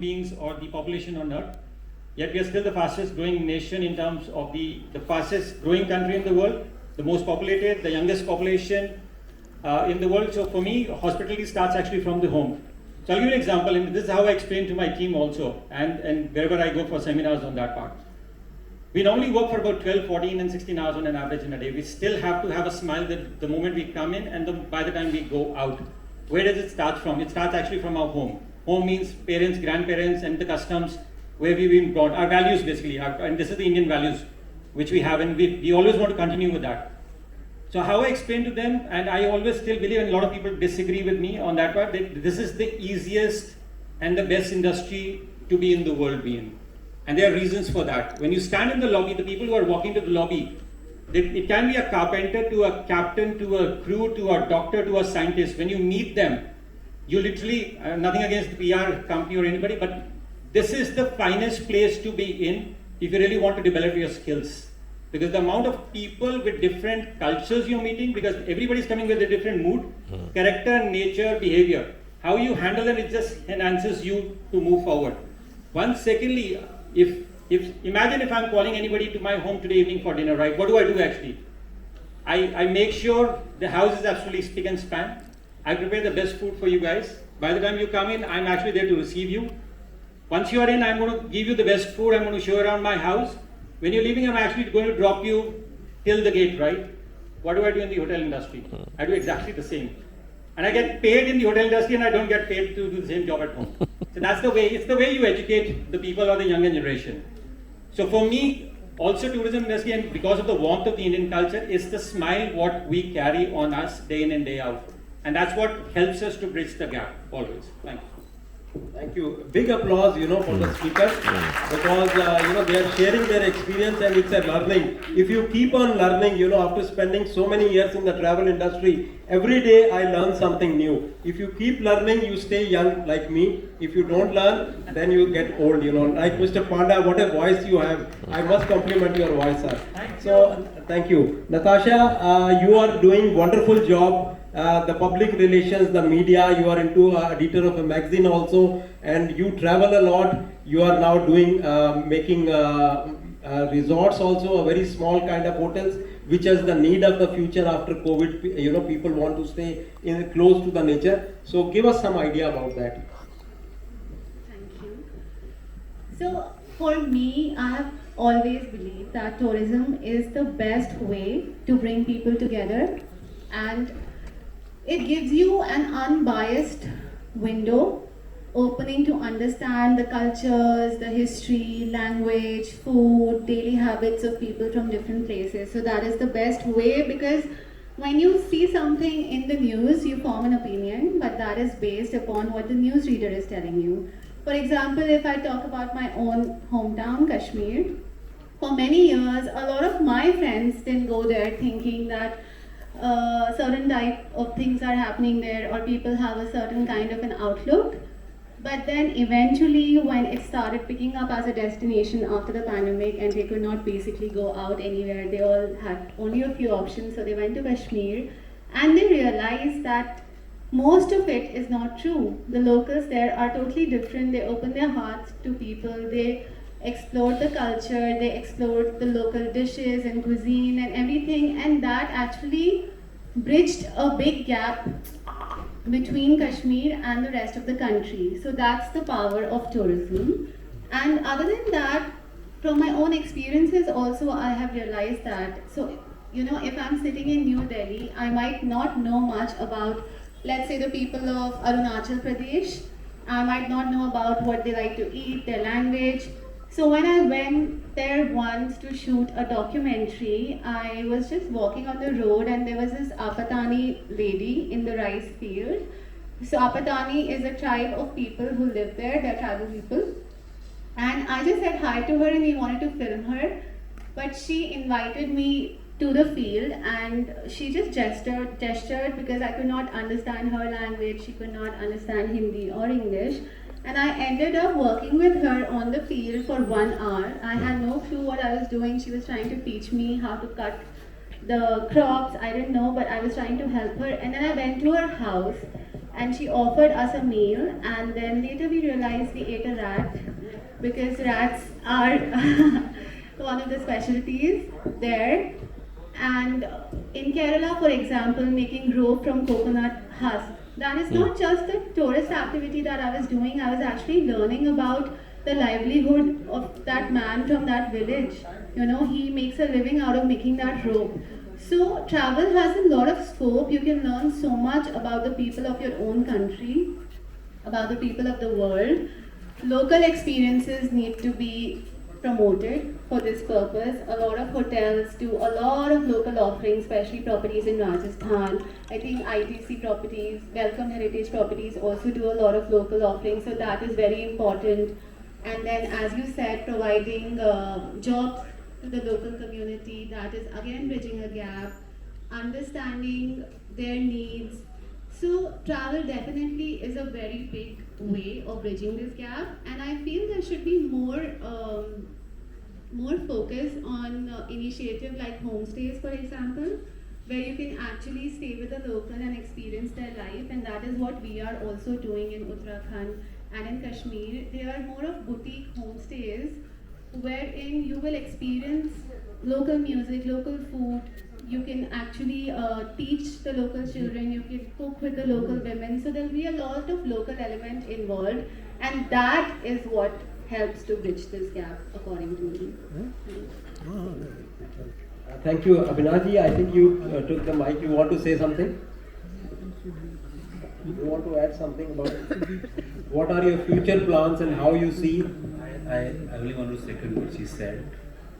beings or the population on earth. Yet we are still the fastest growing nation in terms of the fastest growing country in the world, the most populated, the youngest population in the world. So for me, hospitality starts actually from the home. So I'll give you an example, and this is how I explain to my team also, and wherever I go for seminars on that part. We normally work for about 12, 14 and 16 hours on an average in a day. We still have to have a smile the moment we come in and by the time we go out. Where does it start from? It starts actually from our home. Home means parents, grandparents, and the customs where we've been brought, our values basically, and this is the Indian values which we have, and we always want to continue with that. So how I explain to them, and I always still believe, and a lot of people disagree with me on that part, that this is the easiest and the best industry to be in the world be in. And there are reasons for that. When you stand in the lobby, the people who are walking to the lobby, it can be a carpenter to a captain to a crew to a doctor to a scientist. When you meet them, you literally, nothing against the PR company or anybody, but this is the finest place to be in if you really want to develop your skills. Because the amount of people with different cultures you're meeting, because everybody's coming with a different mood, character, nature, behavior. How you handle them, it just enhances you to move forward. Secondly, if imagine if I'm calling anybody to my home today evening for dinner, right? What do I do actually? I make sure the house is absolutely spick and span. I prepare the best food for you guys. By the time you come in, I'm actually there to receive you. Once you are in, I'm going to give you the best food. I'm going to show you around my house. When you're leaving, I'm actually going to drop you till the gate, right? What do I do in the hotel industry? I do exactly the same. And I get paid in the hotel industry and I don't get paid to do the same job at home. So that's the way, it's the way you educate the people or the younger generation. So for me, also tourism industry, and because of the warmth of the Indian culture, is the smile what we carry on us day in and day out. And that's what helps us to bridge the gap always. Thank you. Thank you. Big applause, for the speakers because, they are sharing their experience and it's a learning. If you keep on learning, after spending so many years in the travel industry, every day I learn something new. If you keep learning, you stay young like me. If you don't learn, then you get old, Like Mr. Panda, what a voice you have. I must compliment your voice, sir. So, thank you. Natasha, you are doing wonderful job. The public relations, the media, you are into editor of a magazine also, and you travel a lot. You are now doing making resorts also, a very small kind of hotels, which is the need of the future after COVID. People want to stay close to the nature. So give us some idea about that. Thank you. So for me, I have always believed that tourism is the best way to bring people together, and it gives you an unbiased window opening to understand the cultures, the history, language, food, daily habits of people from different places. So that is the best way, because when you see something in the news, you form an opinion, but that is based upon what the newsreader is telling you. For example, if I talk about my own hometown, Kashmir, for many years, a lot of my friends didn't go there thinking that certain type of things are happening there or people have a certain kind of an outlook. But then eventually when it started picking up as a destination after the pandemic and they could not basically go out anywhere, they all had only a few options, so they went to Kashmir and they realized that most of it is not true. The locals there are totally different. They open their hearts to people, they explored the culture, they explored the local dishes and cuisine and everything, and that actually bridged a big gap between Kashmir and the rest of the country. So that's the power of tourism. And other than that, from my own experiences also, I have realized that, so if I'm sitting in New Delhi, I might not know much about, let's say, the people of Arunachal Pradesh. I might not know about what they like to eat, their language. So when I went there once to shoot a documentary, I was just walking on the road and there was this Apatani lady in the rice field. So Apatani is a tribe of people who live there, they're tribal people. And I just said hi to her and we wanted to film her. But she invited me to the field and she just gestured because I could not understand her language, she could not understand Hindi or English. And I ended up working with her on the field for 1 hour. I had no clue what I was doing. She was trying to teach me how to cut the crops. I didn't know, but I was trying to help her. And then I went to her house and she offered us a meal, and then later we realized we ate a rat because rats are one of the specialties there. And in Kerala, for example, making rope from coconut husk, that is not just a tourist activity that I was doing. I was actually learning about the livelihood of that man from that village. You know, he makes a living out of making that rope. So travel has a lot of scope. You can learn so much about the people of your own country, about the people of the world. Local experiences need to be promoted for this purpose. A lot of hotels do a lot of local offerings, especially properties in Rajasthan. I think ITC properties, Welcome Heritage properties also do a lot of local offerings, so that is very important. And then, as you said, providing jobs to the local community, that is again bridging a gap, understanding their needs. So travel definitely is a very big way of bridging this gap, and I feel there should be more focus on initiative like homestays, for example, where you can actually stay with the local and experience their life, and that is what we are also doing in Uttarakhand and in Kashmir. There are more of boutique homestays wherein you will experience local music, local food. You can actually teach the local children, you can cook with the local women. So there will be a lot of local element involved, and that is what helps to bridge this gap, according to me. Thank you, Abhinaji. I think you took the mic. You want to say something? You want to add something about what are your future plans and how you see? I only want to second what she said.